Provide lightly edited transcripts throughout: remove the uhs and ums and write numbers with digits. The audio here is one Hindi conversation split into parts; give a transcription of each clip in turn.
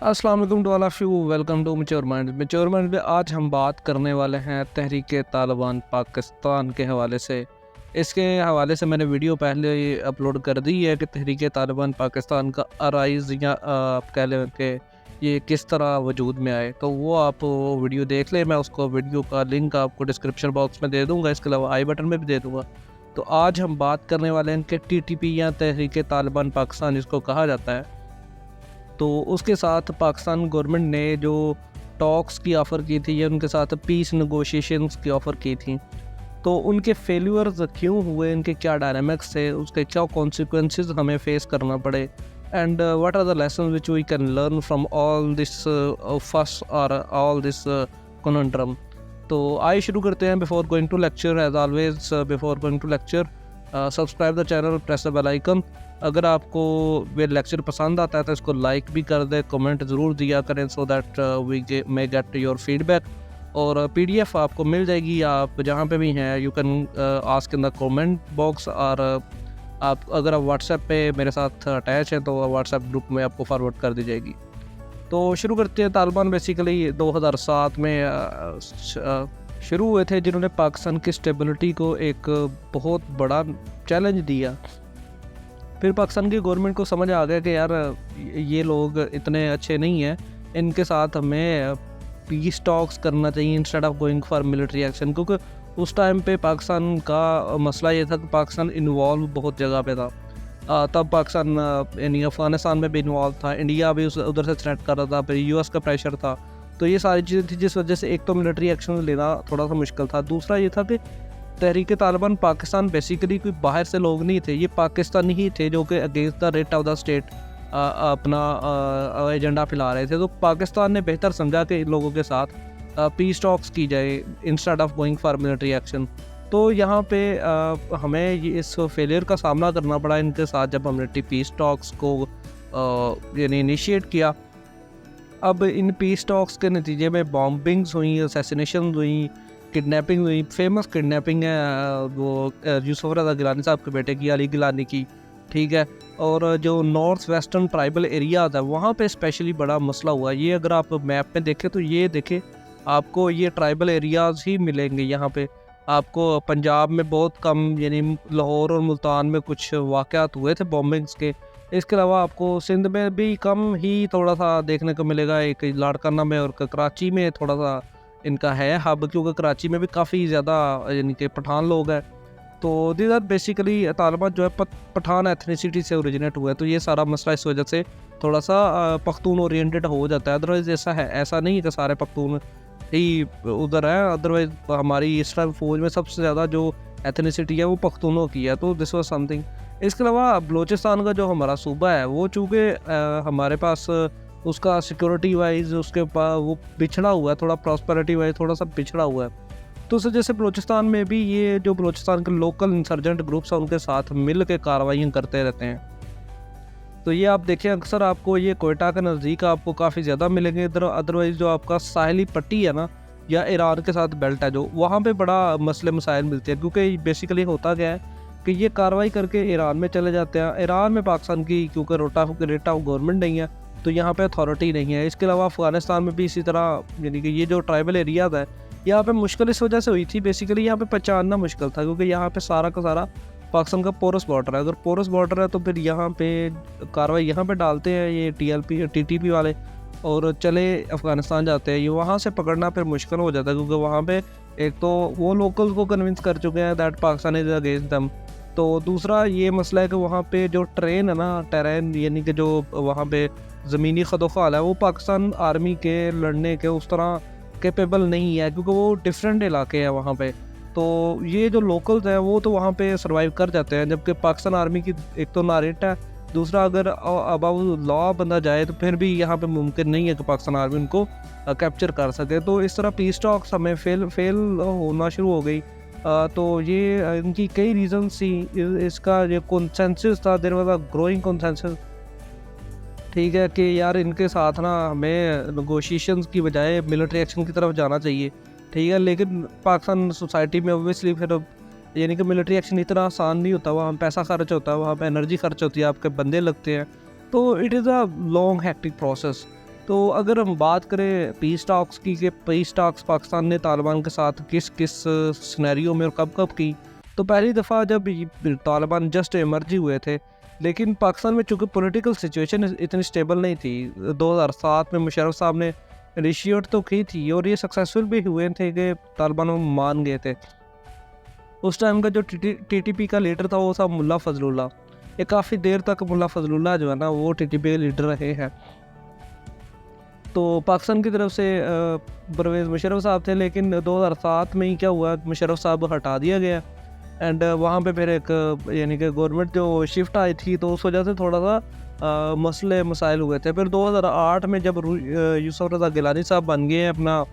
अस्सलाम वालेकुम to all of you. Welcome to mature mind में आज हम बात करने वाले हैं तहरीक तालिबान पाकिस्तान के हवाले से। इसके हवाले से मैंने वीडियो पहले अपलोड कर दी है कि तहरीक तालिबान पाकिस्तान का अराइज़ या आप कह लें कि ये किस तरह वजूद में आए, तो वो आप वो वीडियो देख लें। मैं उसको वीडियो का लिंक आपको डिस्क्रिप्शन बॉक्स में दे दूँगा, इसके अलावा आई बटन में भी दे दूँगा। तो आज हम बात करने वाले हैं कि TTP या तहरीक तालिबान पाकिस्तान जिसको कहा जाता है, तो उसके साथ पाकिस्तान गवर्नमेंट ने जो टॉक्स की ऑफ़र की थी या उनके साथ पीस नेगोशिएशंस की ऑफ़र की थी, तो उनके फेल्यूर्स क्यों हुए, इनके क्या डायनामिक्स थे, उसके क्या कॉन्सिक्वेंसेस हमें फेस करना पड़े, and what are the lesson which we can learn from all this fuss और ऑल दिस कॉन्ट्रम। तो आइए शुरू करते हैं। Before going to lecture, as always before going to lecture, subscribe the channel, press the bell icon. अगर आपको ये लेक्चर पसंद आता है तो इसको लाइक भी कर दें, कमेंट ज़रूर दिया करें, so that we may get your feedback. और PDF आपको मिल जाएगी, आप जहाँ पे भी हैं you can ask in the comment box. और आप अगर आप व्हाट्सएप पे मेरे साथ अटैच हैं तो व्हाट्सएप ग्रुप में आपको फॉरवर्ड कर दी जाएगी। तो शुरू करते हैं। तालिबान बेसिकली 2007 में शुरू हुए थे, जिन्होंने पाकिस्तान की स्टेबिलिटी को एक बहुत बड़ा चैलेंज दिया। फिर पाकिस्तान की गवर्नमेंट को समझ आ गया कि यार ये लोग इतने अच्छे नहीं हैं, इनके साथ हमें पीस टॉक्स करना चाहिए instead of going for military action. क्योंकि उस टाइम पे पाकिस्तान का मसला ये था कि पाकिस्तान इन्वॉल्व बहुत जगह पे था। तब पाकिस्तान यानी अफ़गानिस्तान में भी इन्वॉल्व था, इंडिया भी उधर से थ्रेट कर रहा था, फिर US का प्रेशर था। तो ये सारी चीज़ें थी जिस वजह से एक तो मिलिट्री एक्शन लेना थोड़ा सा मुश्किल था। दूसरा ये था कि तहरीक तालिबान पाकिस्तान बेसिकली कोई बाहर से लोग नहीं थे, ये पाकिस्तानी ही थे जो कि against the rate of the state अपना एजेंडा फैला रहे थे। तो पाकिस्तान ने बेहतर समझा कि इन लोगों के साथ पीस टॉक्स की जाए instead of going for military action. तो यहाँ पे हमें ये इस फेलियर का सामना करना पड़ा इनके साथ जब हमने पीस टॉक्स को यानी इनिशिएट किया। अब इन पीस टॉक्स के नतीजे में बॉम्बिंग्स हुई, असैसिनेशन हुई, किडनैपिंग हुई। फेमस किडनैपिंग है वो यूसुफ रज़ा गिलानी साहब के बेटे की, अली गिलानी की, ठीक है। और जो नॉर्थ वेस्टर्न ट्राइबल एरियाज़ है वहाँ पे स्पेशली बड़ा मसला हुआ। ये अगर आप मैप में देखें तो ये देखें आपको ये ट्राइबल एरियाज़ ही मिलेंगे। यहाँ पे आपको पंजाब में बहुत कम, यानी लाहौर और मुल्तान में कुछ वाक़यात हुए थे बॉम्बिंग्स के। इसके अलावा आपको सिंध में भी कम ही थोड़ा सा देखने को मिलेगा, एक लाड़काना में और कराची में थोड़ा सा इनका है हब, क्योंकि कराची में भी काफ़ी ज़्यादा यानी कि पठान लोग हैं। तो दीज आर बेसिकली तालिबान जो है पठान एथनिसिटी से ओरिजिनेट हुआ है। तो ये सारा मसला इस वजह से थोड़ा सा पख्तून ओरिएंटेड हो जाता है। अदरवाइज़ ऐसा है, ऐसा नहीं है कि सारे पख्तून ही उधर है। अदरवाइज़ हमारी इस टाइम फौज में सबसे ज़्यादा जो एथनिसिटी है वो पख्तूनों की है। तो दिस वाज समथिंग। इसके अलावा बलूचिस्तान का जो हमारा सूबा है वो चूँकि हमारे पास उसका सिक्योरिटी वाइज उसके पास वो पिछड़ा हुआ है, थोड़ा प्रॉस्पेरिटी वाइज थोड़ा सा पिछड़ा हुआ है। तो उस वजह से बलूचिस्तान में भी ये जो बलूचिस्तान के लोकल इंसर्जेंट ग्रुप्स हैं उनके साथ मिल के कार्रवाइयाँ करते रहते हैं। तो ये आप देखें अक्सर आपको ये कोयटा के नज़दीक आपको काफ़ी ज़्यादा मिलेंगे। इधर अदरवाइज़ जो आपका साहिली पट्टी है ना, या ईरान के साथ बेल्ट है जो, वहाँ पे बड़ा मसले मसाइल मिलते हैं। क्योंकि बेसिकली होता क्या है कि ये कार्रवाई करके ईरान में चले जाते हैं। ईरान में पाकिस्तान की क्योंकि रेट ऑफ गवर्नमेंट नहीं है, तो यहाँ पे अथॉरिटी नहीं है। इसके अलावा अफ़गानिस्तान में भी इसी तरह, यानी कि ये जो ट्राइबल एरियाज़ है यहाँ पे मुश्किल इस वजह से हुई थी, बेसिकली यहाँ पे पहचानना मुश्किल था क्योंकि यहाँ पे सारा का सारा पाकिस्तान का पोरस बॉर्डर है। अगर पोरस बॉर्डर है तो फिर यहाँ पे कार्रवाई यहाँ पे डालते हैं ये TTP वाले और चले अफ़गानिस्तान जाते हैं। ये वहाँ से पकड़ना फिर मुश्किल हो जाता है क्योंकि वहाँ पे एक तो वो लोकल्स को कन्विंस कर चुके हैं that Pakistan is against them. तो दूसरा ये मसला है कि वहाँ पे जो ट्रेन है ना, टेरेन यानी कि जो वहाँ पे ज़मीनी खदोखाल है वो पाकिस्तान आर्मी के लड़ने के उस तरह कैपेबल नहीं है क्योंकि वो डिफरेंट इलाके हैं वहाँ पे। तो ये जो लोकल्स हैं वो तो वहाँ पे सर्वाइव कर जाते हैं, जबकि पाकिस्तान आर्मी की एक तो ना रेट है, दूसरा अगर अबाउट लॉ बंदा जाए तो फिर भी यहाँ पे मुमकिन नहीं है कि पाकिस्तान आर्मी उनको कैप्चर कर सके। तो इस तरह पीस टॉक्स हमें फेल होना शुरू हो गई। तो ये इनकी कई रीज़न थी। इसका जो कंसेंसस था, there was a growing consensus, ठीक है, कि यार इनके साथ ना हमें नेगोशिएशंस की बजाय मिलिट्री एक्शन की तरफ जाना चाहिए, ठीक है। लेकिन पाकिस्तान सोसाइटी में ऑब्वियसली फिर यानी कि मिलिट्री एक्शन इतना आसान नहीं होता, वहाँ पैसा खर्च होता है, वहाँ पे एनर्जी खर्च होती है, आपके बंदे लगते हैं। तो it is a long hectic process. तो अगर हम बात करें पीस टॉक्स की कि पीस टॉक्स पाकिस्तान ने तालिबान के साथ किस किस सिनेरियो में और कब कब की, तो पहली दफ़ा जब तालिबान जस्ट इमर्ज हुए थे, लेकिन पाकिस्तान में चूँकि पॉलिटिकल सिचुएशन इतनी स्टेबल नहीं थी, 2007 में मुशर्रफ साहब ने इनिशिएट तो की थी और ये सक्सेसफुल भी हुए थे कि तालिबान मान गए थे। उस टाइम का जो टीटीपी का लीडर था वो था मुल्ला फजलुल्लाह। ये काफ़ी देर तक मुल्ला फजलुल्लाह जो है ना वो टीटीपी के लीडर रहे हैं। तो पाकिस्तान की तरफ से परवेज़ मुशर्रफ साहब थे, लेकिन 2007 में ही क्या हुआ, मुशर्रफ साहब हटा दिया गया एंड वहाँ पे फिर एक यानी कि गवर्नमेंट जो शिफ्ट आई थी, तो उस वजह से थोड़ा सा मसले मसाइल हुए थे। फिर 2008 में जब यूसुफ रज़ा गिलानी साहब बन गए अपना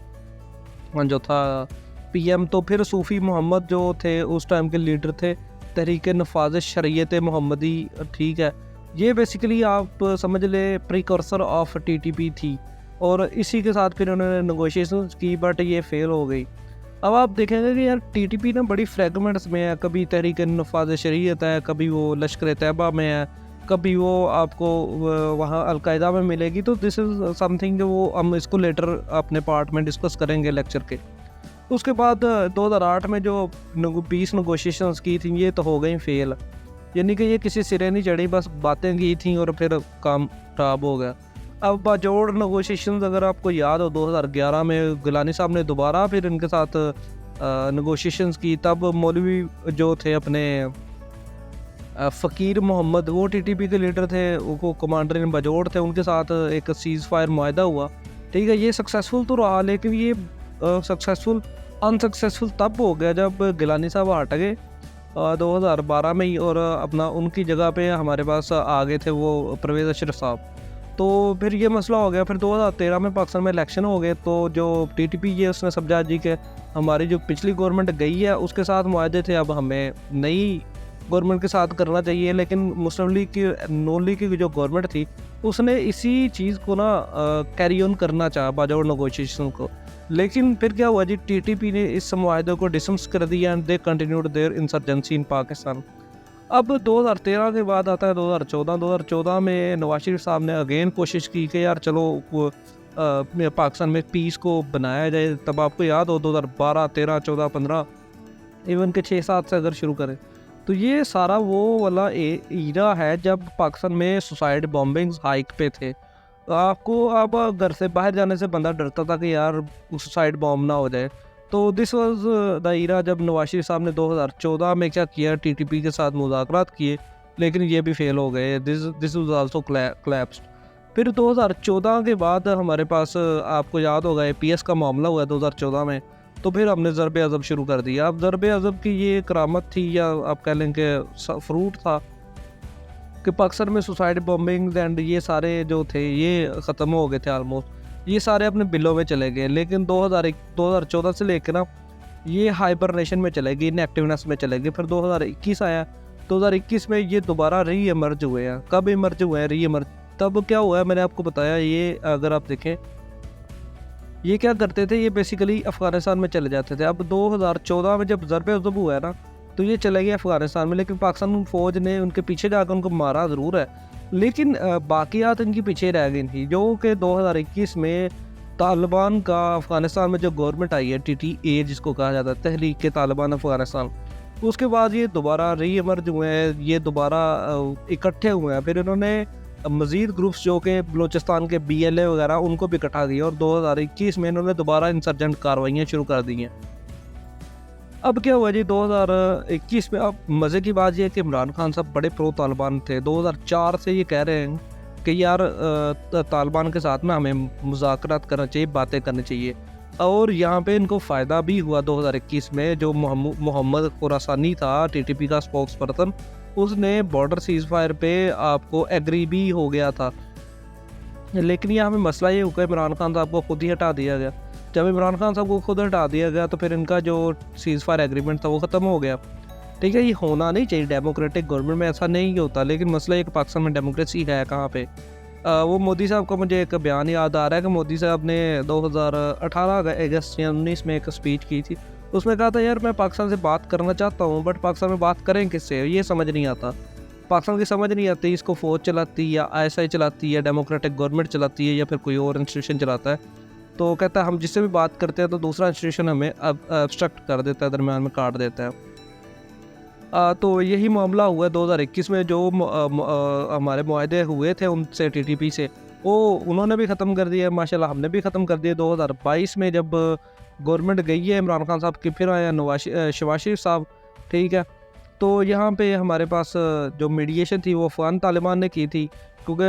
जो था पीएम, तो फिर सूफ़ी मोहम्मद जो थे उस टाइम के लीडर थे तहरीक नफाज़ शरीयत मोहम्मदी, ठीक है, ये बेसिकली आप समझ ले प्रीकर्सर ऑफ टीटीपी थी और इसी के साथ फिर उन्होंने नेगोशिएशंस की, बट ये फेल हो गई। अब आप देखेंगे कि यार टीटीपी ना बड़ी फ्रेगमेंट्स में है, कभी तहरीक नफाज़ शरीयत है, कभी वो लश्कर तैयबा में है, कभी वो आपको वहाँ अलकायदा में मिलेगी। तो दिस इज़ समथिंग जो वो हम इसको लेटर अपने पार्ट में डिस्कस करेंगे लेक्चर के। उसके बाद 2008 में जो पीस नेगोशिएशंस की थी ये तो हो गई फेल, यानी कि ये किसी सिरे नहीं चढ़ी, बस बातें की थी और फिर काम खराब हो गया। अब बाजोड़ नेगोशिएशंस अगर आपको याद हो, 2011 में गिलानी साहब ने दोबारा फिर इनके साथ नेगोशिएशंस की, तब मौलवी जो थे अपने फ़कीर मोहम्मद, वो टीटीपी के लीडर थे, वो कमांडर इन बाजोड़ थे, उनके साथ एक सीज़ फायर मुआहदा हुआ, ठीक है। ये सक्सेसफुल तो रहा, लेकिन ये अनसक्सेसफुल तब हो गया जब गिलानी साहब हट गए 2012 में ही, और अपना उनकी जगह पे हमारे पास आ गए थे वो परवेज़ अशरफ साहब। तो फिर ये मसला हो गया। फिर 2013 में पाकिस्तान में इलेक्शन हो गए, तो जो टीटीपी ये उसने समझा जी कि हमारी जो पिछली गवर्नमेंट गई है उसके साथ मुआहदे थे, अब हमें नई गवर्नमेंट के साथ करना चाहिए। लेकिन मुस्लिम लीग की, नून लीग की जो गवर्नमेंट थी उसने इसी चीज़ को ना कैरी ऑन करना चाहा बाजोड़ नेगोशिएशन को। लेकिन फिर क्या हुआ जी, टीटीपी ने इस मुआहदे को डिसमिस कर दिया and they continued their insurgency in Pakistan. अब 2013 के बाद आता है 2014 में नवाज शरीफ साहब ने अगेन कोशिश की कि यार चलो पाकिस्तान में पीस को बनाया जाए। तब आपको याद हो 2012, 13, 14, 15, इवन के 6-7 से अगर शुरू करें तो ये सारा वो वाला ईरा है जब पाकिस्तान में सुसाइड बॉम्बिंग्स हाइक पे थे। आपको अब घर से बाहर जाने से बंदा डरता था कि यार सुसाइड बॉम्ब ना हो जाए। तो दिस वाज द ईरा जब नवाज शरीफ साहब ने 2014 में क्या किया, टीटीपी के साथ मुज़ाकरात किए, लेकिन ये भी फेल हो गए। This was also collapsed. फिर 2014 के बाद हमारे पास आपको याद होगा एपीएस का मामला हुआ 2014 में, तो फिर हमने ज़रबे अज़ब शुरू कर दिया। अब ज़रबे अज़ब की ये करामत थी, या आप कह लें कि फ्रूट था, कि पाकिस्तान में सुसाइड बॉम्बिंग एंड ये सारे जो थे ये ख़त्म हो गए थे ऑलमोस्ट, ये सारे अपने बिलों में चले गए। लेकिन 2014 से लेकर ना ये हाइबरनेशन में चले गए, इनएक्टिवनेस में चले गए। फिर 2021 आया, 2021 में ये दोबारा री इमर्ज हुए हैं। कब इमर्ज हुए हैं री इमर्ज? तब क्या हुआ है मैंने आपको बताया, ये अगर आप देखें ये क्या करते थे, ये बेसिकली अफ़गानिस्तान में चले जाते थे। अब 2014 में जब ज़रबे अज़ब हुआ है ना, तो ये चले गए अफ़गानिस्तान में, लेकिन पाकिस्तान फ़ौज ने उनके पीछे जाकर उनको मारा ज़रूर है, लेकिन बाकियात इनकी पीछे रह गई थी। जो कि 2021 में तालिबान का अफ़गानिस्तान में जो गवर्नमेंट आई है, TTA जिसको कहा जाता है, तहरीक तालिबान अफ़गानिस्तान, उसके बाद ये दोबारा री इमर्ज हुए हैं, ये दोबारा इकट्ठे हुए हैं। फिर इन्होंने मज़ीद ग्रुप्स जो कि बलूचिस्तान के BLA वगैरह उनको भी इकट्ठा किया, और 2021 में इन्होंने दोबारा इंसर्जेंट कार्रवाइयाँ शुरू कर दी हैं। अब क्या हुआ जी 2021 में? अब मज़े की बात यह है कि इमरान खान साहब बड़े प्रो तालिबान थे। 2004 से ये कह रहे हैं कि यार तालिबान के साथ में हमें मुज़ाकरात करना चाहिए, बातें करनी चाहिए, और यहाँ पे इनको फ़ायदा भी हुआ 2021 में। जो मोहम्मद खुरासानी था TTP का स्पोक्स पर्सन, उसने बॉर्डर सीज़ फायर पे आपको एग्री भी हो गया था। लेकिन यहाँ पे मसला ये हुआ, इमरान खान साहब को खुद ही हटा दिया गया। जब इमरान खान साहब को खुद हटा दिया गया तो फिर इनका जो सीज़ फायर एग्रीमेंट था वो ख़त्म हो गया। ठीक है, ये होना नहीं चाहिए, डेमोक्रेटिक गवर्नमेंट में ऐसा नहीं होता। लेकिन मसला ये कि पाकिस्तान में डेमोक्रेसी है कहाँ पे? वो मोदी साहब का मुझे एक बयान याद आ रहा है कि मोदी साहब ने 2018 अगस्त या 19 में एक स्पीच की थी। उसमें कहा था यार मैं पाकिस्तान से बात करना चाहता हूँ, बट पाकिस्तान में बात करें किससे ये समझ नहीं आता। पाकिस्तान की समझ नहीं आती इसको फ़ौज चलाती या ISI चलाती या डेमोक्रेटिक गवर्नमेंट चलाती है या फिर कोई और इंस्टीट्यूशन चलाता है। तो कहता है हम जिससे भी बात करते हैं तो दूसरा इंस्टीट्यूशन हमें अब्स्ट्रक्ट कर देता है, दरमियान में काट देता है। तो यही मामला हुआ 2021 में जो हमारे मुआहदे हुए थे उनसे TTP से, वो उन्होंने भी ख़त्म कर दिया माशाल्लाह, हमने भी ख़त्म कर दिया। 2022 में जब गवर्नमेंट गई है इमरान खान साहब की, फिर आया शहबाज शरीफ साहब, ठीक है। तो यहाँ पे हमारे पास जो मीडिएशन थी वो अफ़गान तालिबान ने की थी, क्योंकि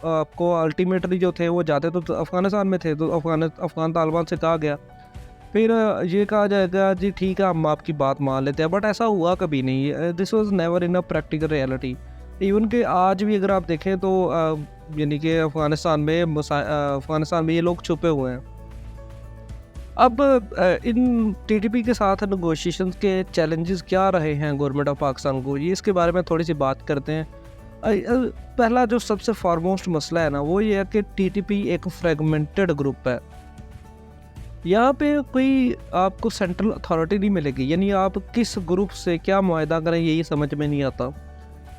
आपको अल्टीमेटली जो थे वो जाते तो अफ़गानिस्तान में थे, तो अफ़गान तालिबान से कहा गया, फिर ये कहा जाएगा जी ठीक है हम आपकी बात मान लेते हैं, बट ऐसा हुआ कभी नहीं। This was never in a practical reality. Even कि आज भी अगर आप देखें तो यानी कि अफ़गानिस्तान में ये लोग छुपे हुए हैं। अब इन TTP के साथ नेगोशिएशंस के चैलेंजेस क्या रहे हैं गवर्नमेंट ऑफ पाकिस्तान को, ये इसके बारे में थोड़ी सी बात करते हैं। पहला जो सबसे फॉरमोस्ट मसला है ना, वो ये है कि TTP एक फ्रेगमेंटेड ग्रुप है। यहाँ पे कोई आपको सेंट्रल अथॉरिटी नहीं मिलेगी, यानी आप किस ग्रुप से क्या मुआहदा करें यही समझ में नहीं आता,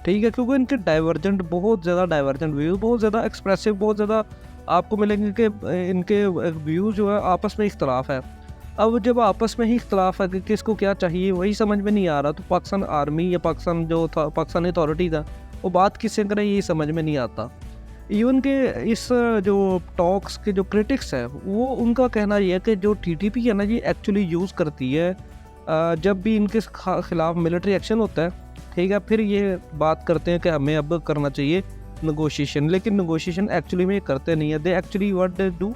ठीक है। क्योंकि इनके बहुत ज़्यादा डाइवर्जेंट व्यूज़, बहुत ज़्यादा एक्सप्रेसिव, बहुत ज़्यादा आपको मिलेंगे कि इनके व्यूज़ जो है आपस में इख्तलाफ है। अब जब आपस में ही इख्तलाफ है कि किसको क्या चाहिए वही समझ में नहीं आ रहा, तो पाकिस्तान आर्मी या पाकिस्तानी अथॉरिटी था वो बात किससे करें यही समझ में नहीं आता। इवन के इस जो टॉक्स के जो क्रिटिक्स है वो उनका कहना ये है कि जो TTP है ना ये एक्चुअली यूज़ करती है जब भी इनके ख़िलाफ़ मिलिट्री एक्शन होता है, ठीक है, फिर ये बात करते हैं कि हमें अब करना चाहिए नेगोशिएशन, लेकिन नेगोशिएशन एक्चुअली में ये करते नहीं है। They actually what they do,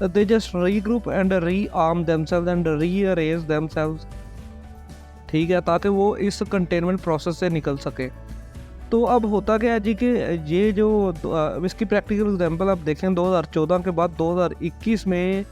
they just regroup and rearm themselves and rearrange themselves, ठीक है, ताकि वो इस कंटेनमेंट प्रोसेस से निकल सके। तो अब होता क्या है जी कि ये जो इसकी प्रैक्टिकल एग्जांपल आप देखें 2014 के बाद 2021 में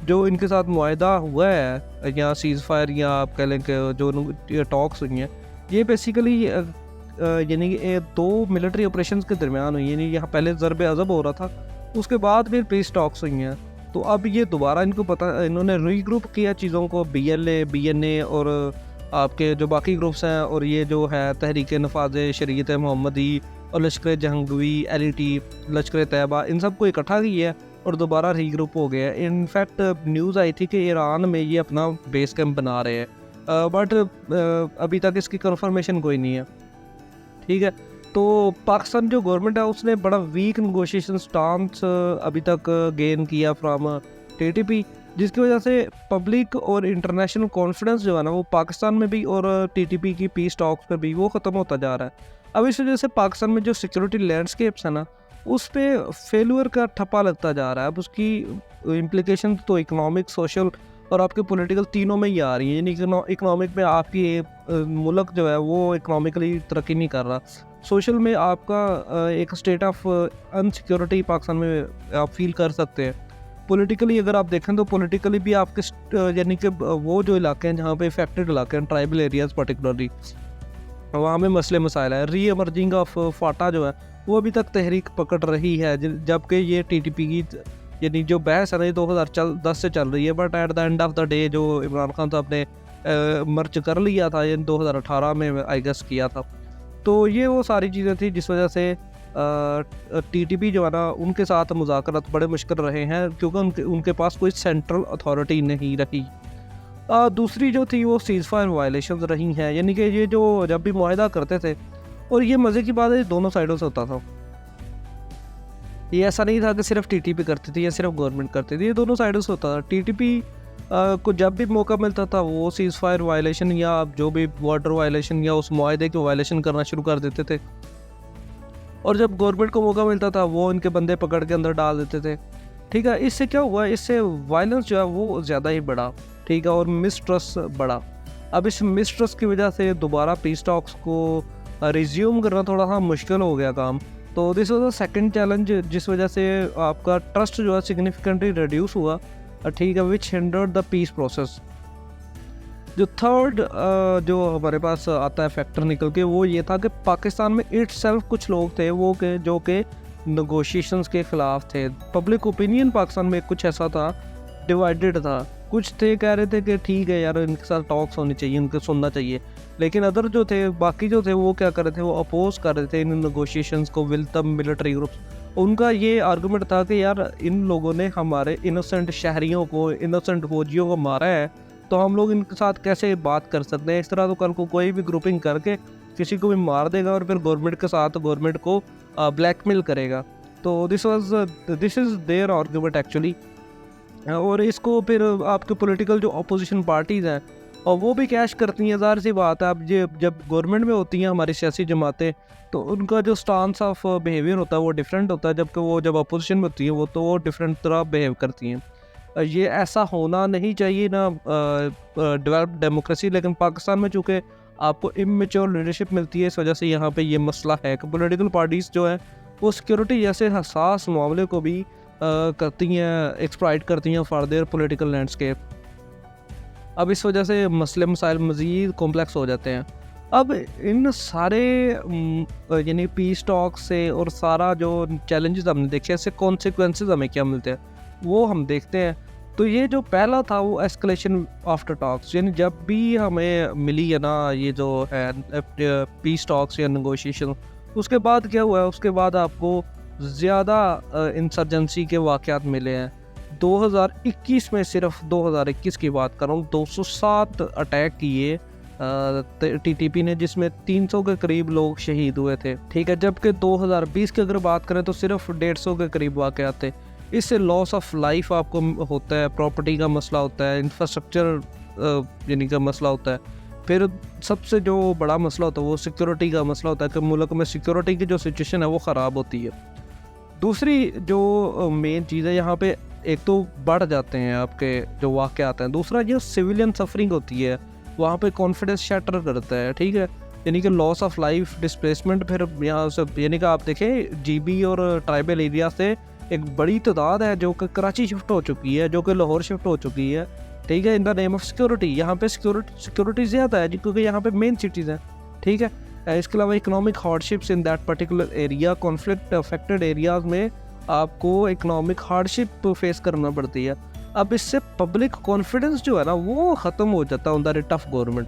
जो इनके साथ मुआहदा हुआ है या सीज़ फायर या आप कह लें कि जो टॉक्स हुई हैं, ये बेसिकली यानी कि 2 मिलिट्री ऑपरेशंस के दरमियान हुई, यानी यहाँ पहले ज़रब अज़ब हो रहा था, उसके बाद फिर पीस टॉक्स हुई हैं। तो अब ये दोबारा इन्होंने रीग्रुप किया चीज़ों को, BLA, BNA और आपके जो बाकी ग्रुप्स हैं, और ये जो है तहरीक नफाज शरीयत मोहम्मदी और लश्कर जहंगवी, LET, लश्कर तैयबा, इन सब को इकट्ठा किया और दोबारा रीग्रुप हो गया। इनफैक्ट न्यूज़ आई थी कि ईरान में ये अपना बेस कैंप बना रहे हैं, बट अभी तक इसकी कंफर्मेशन कोई नहीं है, ठीक है। तो पाकिस्तान जो गवर्नमेंट है उसने बड़ा वीक नेगोशिएशन स्टांस अभी तक गेन किया फ्राम TTP, जिसकी वजह से पब्लिक और इंटरनेशनल कॉन्फिडेंस जो है ना वो पाकिस्तान में भी और TTP की पीस टॉक्स पे भी वो ख़त्म होता जा रहा है। अब इस वजह से पाकिस्तान में जो सिक्योरिटी लैंडस्केप्स है ना उस पर फेलियर का ठप्पा लगता जा रहा है। अब उसकी इम्प्लीकेशन तो इकनॉमिक, सोशल और आपके पॉलिटिकल तीनों में ही आ रही है। यानी इकनॉमिक में आपकी मुल्क जो है वो इकनॉमिकली तरक्की नहीं कर रहा, सोशल में आपका एक स्टेट ऑफ अनसिक्योरिटी पाकिस्तान में आप फील कर सकते हैं। पॉलिटिकली अगर आप देखें तो पॉलिटिकली भी आपके यानी कि वो जो इलाके हैं जहाँ पे इफेक्टेड इलाके हैं, ट्राइबल एरियाज़ पर्टिकुलरली, वहाँ में मसले मसाइल है। री एमर्जिंग ऑफ फाटा जो है वो अभी तक तहरीक पकड़ रही है, जबकि ये TTP की यानी जो बहस है ना 2010 से चल रही है, but at the end of the day जो इमरान खान साहब ने मर्ज कर लिया था, ये 2018 में आई गेस किया था। तो ये वो सारी चीज़ें थी जिस वजह से TTP जो है ना उनके साथ मुज़ाकरात बड़े मुश्किल रहे हैं, क्योंकि उनके पास कोई सेंट्रल अथॉरिटी नहीं रही। दूसरी जो थी वो सीज़ फायर वायलेशंस रही हैं, यानी कि ये जो जब भी मुआहदा करते थे, और ये मज़े की बात है दोनों साइडों से होता था, ये ऐसा नहीं था कि सिर्फ TTP करती थी या सिर्फ गवर्नमेंट करती थी, ये दोनों साइडों से होता था। TTP को जब भी मौका मिलता था वो सीज़ फायर वायलेशन या जो भी बॉर्डर वायलेशन या उस मुआहदे की वायलेशन करना शुरू कर देते थे, और जब गवर्नमेंट को मौका मिलता था वो इनके बंदे पकड़ के अंदर डाल देते थे, ठीक है। इससे क्या हुआ, इससे वायलेंस जो है वो ज़्यादा ही बढ़ा, ठीक है, और मिसट्रस्ट बढ़ा। अब इस मिसट्रस्ट की वजह से दोबारा पीस टॉक्स को रिज्यूम करना थोड़ा सा मुश्किल हो गया काम। तो this was the second challenge, जिस वजह से आपका ट्रस्ट जो है सिग्निफिकेंटली रिड्यूस हुआ, ठीक है, विच हिंडर्ड द पीस प्रोसेस। जो थर्ड जो हमारे पास आता है फैक्टर निकल के, वो ये था कि पाकिस्तान में इटसेल्फ कुछ लोग थे वो के जो कि नेगोशिएशंस के ख़िलाफ़ थे। पब्लिक ओपिनियन पाकिस्तान में कुछ ऐसा था, डिवाइडेड था, कुछ थे कह रहे थे कि ठीक है यार, इनके साथ टॉक्स होनी चाहिए, इनको सुनना चाहिए। लेकिन अदर जो थे, बाकी जो थे, वो क्या कर रहे थे, वो अपोज कर रहे थे इन नेगोशिएशंस को विद द मिलिट्री ग्रुप्स। उनका ये आर्गुमेंट था कि यार इन लोगों ने हमारे इनोसेंट शहरियों को, इनोसेंट फौजियों को मारा है, तो हम लोग इनके साथ कैसे बात कर सकते हैं। इस तरह तो कल को कोई भी ग्रुपिंग करके किसी को भी मार देगा और फिर गवर्नमेंट के साथ गवर्नमेंट को ब्लैकमेल करेगा। तो this is their argument actually. और इसको फिर आपके पॉलिटिकल जो अपोजिशन पार्टीज़ हैं और वो भी कैश करती हैं, ज़ाहिर सी बात है। अब जब गवर्नमेंट में होती हैं हमारी सियासी जमातें, तो उनका जो स्टांस ऑफ बिहेवियर होता है वो डिफरेंट होता है, जबकि वो जब अपोजिशन में होती है वो डिफरेंट तरह बिहेव करती हैं। ये ऐसा होना नहीं चाहिए ना डेवलप्ड डेमोक्रेसी। लेकिन पाकिस्तान में चूँकि आपको इमेच्योर लीडरशिप मिलती है, इस वजह से यहाँ पे ये मसला है कि पॉलिटिकल पार्टीज़ जो है वो सिक्योरिटी जैसे हसास मामले को भी करती हैं, एक्सप्लॉइट करती हैं फॉर देयर पॉलिटिकल लैंडस्केप। अब इस वजह से मसले मसाइल मज़ीद कॉम्प्लेक्स हो जाते हैं। अब इन सारे यानी पीस टॉक से और सारा जो चैलेंजेस हमने देखे, इससे कॉन्सिक्वेंसेस हमें क्या मिलते हैं वो हम देखते हैं। तो ये जो पहला था वो एस्केलेशन आफ्टर टॉक्स, यानी जब भी हमें मिली है ना ये जो है पीस टॉक्स या नेगोशिएशन, उसके बाद क्या हुआ है, उसके बाद आपको ज़्यादा इंसर्जेंसी के वाक़यात मिले हैं। 2021 में, सिर्फ 2021 की बात कर रहा हूँ, 207 अटैक किए टीटीपी ने, जिसमें 300 के करीब लोग शहीद हुए थे, ठीक है। जबकि 2020 की अगर बात करें तो सिर्फ 150 के करीब वाक़यात थे। इससे लॉस ऑफ लाइफ आपको होता है, प्रॉपर्टी का मसला होता है, इंफ्रास्ट्रक्चर यानी का मसला होता है। फिर सबसे जो बड़ा मसला होता है वो सिक्योरिटी का मसला होता है कि मुल्क में सिक्योरिटी की जो सिचुएशन है वो ख़राब होती है। दूसरी जो मेन चीज़ है यहाँ पे, एक तो बढ़ जाते हैं आपके जो वाक़यात हैं, दूसरा जो सिविलियन सफरिंग होती है वहाँ पे कॉन्फिडेंस शैटर करता है, ठीक है। यानी कि लॉस ऑफ लाइफ, डिस्प्लेसमेंट, फिर यहाँ से यानी कि आप देखें जीबी और ट्राइबल एरिया से एक बड़ी तादाद है जो कि कराची शिफ्ट हो चुकी है, जो कि लाहौर शिफ्ट हो चुकी है, ठीक है, in the name of security. यहाँ पे सिक्योरिटी ज़्यादा है क्योंकि यहाँ पे मेन सिटीज़ हैं, ठीक है। इसके अलावा economic hardships in that particular area, conflict affected areas में आपको इकोनॉमिक हार्डशिप फेस करना पड़ती है। अब इससे पब्लिक कॉन्फिडेंस जो है ना वो ख़त्म हो जाता है on the writ of government.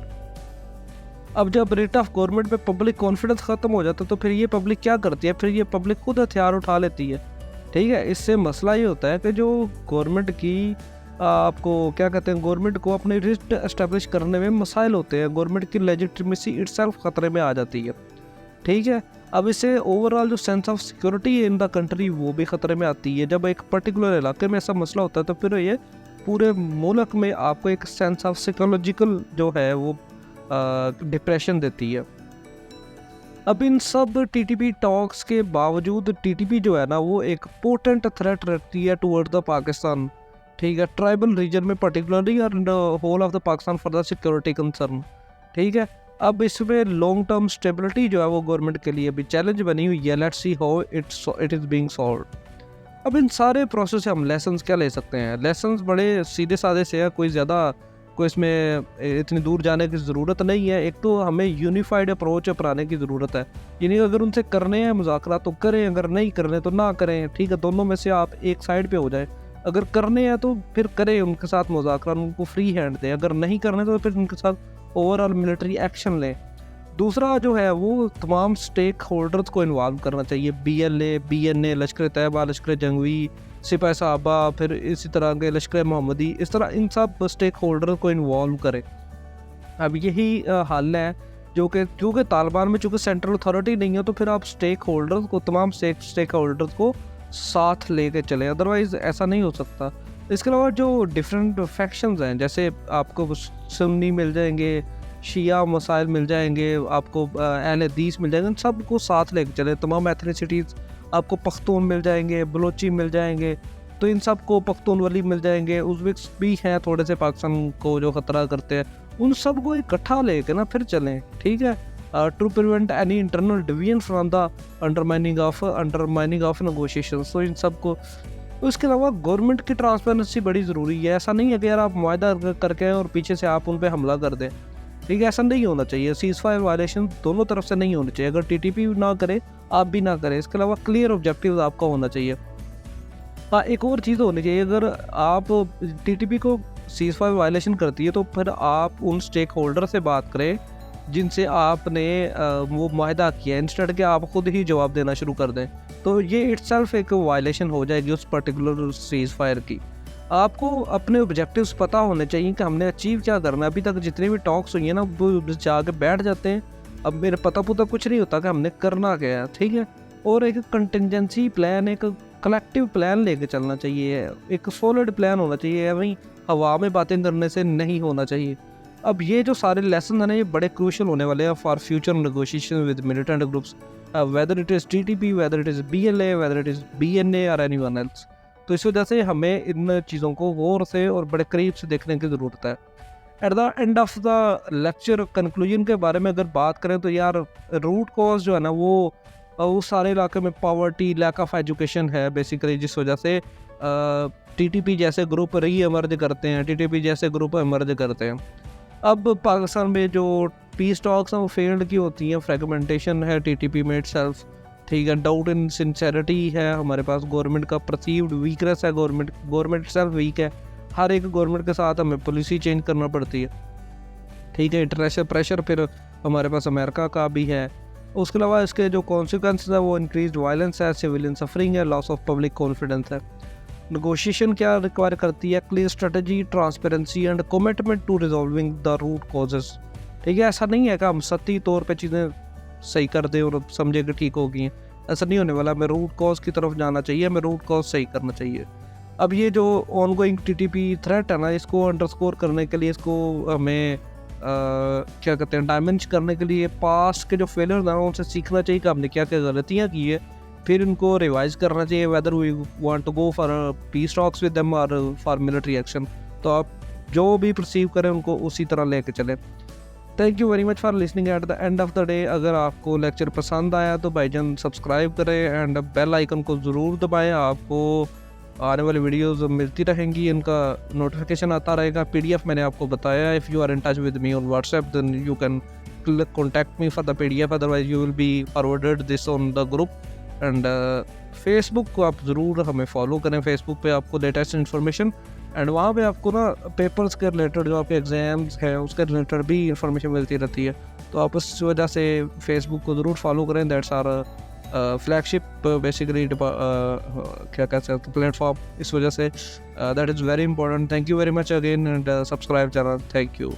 अब जब रिट ऑफ गवर्नमेंट पे पब्लिक कॉन्फिडेंस ख़त्म हो जाता है तो फिर ये पब्लिक क्या करती है, फिर ये पब्लिक खुद हथियार उठा लेती है, ठीक है। इससे मसला ये होता है कि जो गवर्नमेंट की आपको क्या कहते हैं, गवर्नमेंट को अपने रिट एस्टेब्लिश करने में मसाइल होते हैं, गवर्नमेंट की लेजिटिमेसी इटसेल्फ ख़तरे में आ जाती है, ठीक है। अब इससे ओवरऑल जो sense of security in the country वो भी ख़तरे में आती है। जब एक पर्टिकुलर इलाके में ऐसा मसला होता है तो फिर ये पूरे मुल्क में आपको एक सेंस ऑफ साइकोलॉजिकल जो है वो डिप्रेशन देती है। अब इन सब टीटीपी टॉक्स के बावजूद टीटीपी जो है ना वो एक पोटेंट थ्रेट रखती है टुवर्ड द पाकिस्तान, ठीक है, ट्राइबल रीजन में पर्टिकुलरली और whole of the Pakistan for the security concern, ठीक है। अब इसमें लॉन्ग टर्म स्टेबिलिटी जो है वो गवर्नमेंट के लिए भी चैलेंज बनी हुई है। Let's see how it is being solved. अब इन सारे प्रोसेस से हम लेसन्स क्या ले सकते हैं? लेसन्स बड़े सीधे साधे से है, कोई इसमें इतनी दूर जाने की ज़रूरत नहीं है। एक तो हमें यूनिफाइड अप्रोच अपनाने की ज़रूरत है, यानी अगर उनसे करने हैं मुज़ाकरा तो करें, अगर नहीं करने तो ना करें, ठीक है। दोनों में से आप एक साइड पे हो जाए। अगर करने हैं तो फिर करें उनके साथ मुज़ाकरा, उनको फ्री हैंड दें। अगर नहीं करने तो फिर उनके साथ ओवरऑल मिलिट्री एक्शन लें। दूसरा जो है वो तमाम स्टेक होल्डर्स को इन्वॉल्व करना चाहिए, BLA, BNA, लश्कर तैयबा, लश्कर जंगवी, सिपाही साहबा, फिर इसी तरह के लश्कर मोहम्मदी, इस तरह इन सब स्टेक होल्डर को इन्वॉल्व करें। अब यही हल है जो कि क्योंकि तालिबान में चूँकि सेंट्रल अथॉरिटी नहीं है तो फिर आप स्टेक होल्डर्स को, तमाम स्टेक होल्डर्स को साथ लेके चलें, अदरवाइज़ ऐसा नहीं हो सकता। इसके अलावा जो डिफरेंट फैक्शंस हैं, जैसे आपको सुन्नी मिल जाएंगे, शिया मसाइल मिल जाएंगे, आपको अहले हदीस मिल जाएंगे, सबको साथ लेके चले। तमाम एथनिसिटीज़, आपको पख्तून मिल जाएंगे, बलोची मिल जाएंगे, तो इन सब को, पख्तून वली मिल जाएंगे, उज़्बेक्स भी हैं थोड़े से पाकिस्तान को जो ख़तरा करते हैं, उन सब को इकट्ठा लेके ना फिर चलें, ठीक है, to prevent any internal division from the undermining of negotiations. तो इन सब को, उसके अलावा गवर्नमेंट की ट्रांसपेरेंसी बड़ी ज़रूरी है। ऐसा नहीं है कि यार आप मुआहदा करके और पीछे से आप उन पर हमला कर दें, ठीक है, ऐसा नहीं होना चाहिए। सीज़फायर वायलेशन दोनों तरफ से नहीं होनी चाहिए। अगर टीटीपी ना करे, आप भी ना करें। इसके अलावा क्लियर ऑब्जेक्टिव आपका होना चाहिए। हाँ, एक और चीज़ होनी चाहिए, अगर आप टीटीपी को सीज़ फायर वायलेशन करती है तो फिर आप उन स्टेक होल्डर से बात करें जिनसे आपने वो मुआहदा किया, इंस्टेड के आप खुद ही जवाब देना शुरू कर दें, तो ये इटसेल्फ एक वायलेशन हो जाएगी उस पर्टिकुलर सीज़ फायर की। आपको अपने ऑब्जेक्टिव्स पता होने चाहिए कि हमने अचीव क्या करना है। अभी तक जितनी भी टॉक्स हुई हैं ना, वो जाके बैठ जाते हैं, अब मेरे पता कुछ नहीं होता कि हमने करना क्या है, ठीक है। और एक कंटिजेंसी प्लान, एक कलेक्टिव प्लान लेके चलना चाहिए, एक सॉलिड प्लान होना चाहिए, वहीं हवा में बातें करने से नहीं होना चाहिए। अब ये जो सारे लेसन हैं ना, ये बड़े क्रूशल होने वाले हैं for future negotiation with militant groups, whether it is TTP, whether it is BLA, whether it is BNA और एनीवन एल्स। तो इस वजह से हमें इन चीज़ों को गौर से और बड़े करीब से देखने की ज़रूरत है। At the end of the lecture conclusion के बारे में अगर बात करें तो यार, रूट कॉज जो है ना वो उस सारे इलाके में पॉवर्टी, लैक ऑफ एजुकेशन है बेसिकली, जिस वजह से TTP जैसे ग्रुप री एमर्ज करते हैं, TTP जैसे ग्रुप एमर्ज करते हैं। अब पाकिस्तान में जो पीस टॉक्स हैं वो फेल्ड की होती हैं, फ्रेगमेंटेशन है TTP में इटसेल्फ, ठीक है, डाउट इन सिंसेरिटी है हमारे पास, गवर्नमेंट का परसीव्ड वीकनेस है, गवर्नमेंट इटसेल्फ वीक है, हर एक गवर्नमेंट के साथ हमें पॉलिसी चेंज करना पड़ती है, ठीक है। इंटरनेशनल प्रेशर फिर हमारे पास अमेरिका का भी है। उसके अलावा इसके जो कॉन्सिक्वेंसेस है वो इंक्रीज्ड वायलेंस है, सिविलियन सफरिंग है, लॉस ऑफ पब्लिक कॉन्फिडेंस है। नेगोशिएशन क्या रिक्वायर करती है? Clear strategy, transparency and commitment to resolving the root causes, ठीक है। ऐसा नहीं है कि हम सत्ती तौर पे चीज़ें सही कर दें और समझे कि ठीक हो गई हैं, ऐसा नहीं होने वाला। हमें रूट कॉज की तरफ जाना चाहिए, हमें रूट कॉज सही करना चाहिए। अब ये जो ऑनगोइंग TTP थ्रेट है ना, इसको अंडरस्कोर करने के लिए, इसको हमें क्या कहते हैं, डायमेंश करने के लिए पास्ट के जो फेलियर हैं उनसे सीखना चाहिए कि हमने क्या क्या गलतियाँ की है, फिर इनको रिवाइज करना चाहिए, whether we want to go for peace talks with them or for military action. तो आप जो भी परसीव करें उनको उसी तरह लेके चलें। Thank you very much for listening. At the end of the day, अगर आपको लेक्चर पसंद आया तो भाईजान सब्सक्राइब करें एंड बेल आइकन को ज़रूर दबाएं, आपको आने वाली वीडियोस मिलती रहेंगी, इनका नोटिफिकेशन आता रहेगा। PDF मैंने आपको बताया, if you are in touch with me on WhatsApp then you can contact me for the PDF, otherwise you will be forwarded this on the group. And Facebook को आप ज़रूर हमें फॉलो करें, फेसबुक पे आपको लेटेस्ट इन्फॉर्मेशन एंड वहाँ पे आपको ना पेपर्स के रिलेटेड, जो आपके एग्ज़ाम्स हैं उसके रिलेटेड भी इंफॉर्मेशन मिलती रहती है। तो आप उस वजह से फेसबुक को ज़रूर फॉलो करें, दैट्स आर फ्लैगशिप बेसिकली क्या कह सकते हैं प्लेटफॉर्म, इस वजह say that is very important. Thank you very much again and subscribe channel. Thank you.